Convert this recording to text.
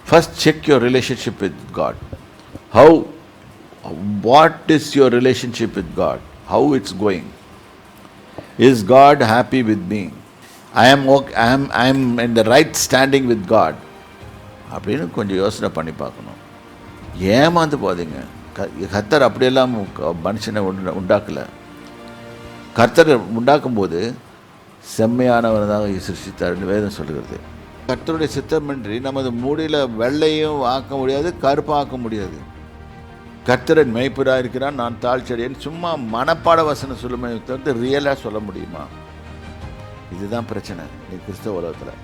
First check your relationship with God. What is your relationship with God? How it's going? Is God happy with me? I am in the right standing with God. அப்படின்னு கொஞ்சம் யோசனை பண்ணி பார்க்கணும். ஏமாந்து போதீங்க. கர்த்தர் அப்படியெல்லாம் மனுஷனை உண்டாக்கலை. கர்த்தர் உண்டாக்கும்போது செம்மையானவனதாக சிருஷ்டித்தார்னு வேதம் சொல்கிறது. கர்த்தருடைய சித்தமின்றி நமது மூடியில் வெள்ளையும் ஆக்க முடியாது, கருப்பாக்க முடியாது. கர்த்தரன் மெய்ப்பராக இருக்கிறான், நான் தாழ்ச்சடையேன். சும்மா மனப்பாட வசனம் சொல்லுமே தவிர்த்து ரியலாக சொல்ல முடியுமா? இதுதான் பிரச்சனை நீ கிறிஸ்தவ உலகத்தில்.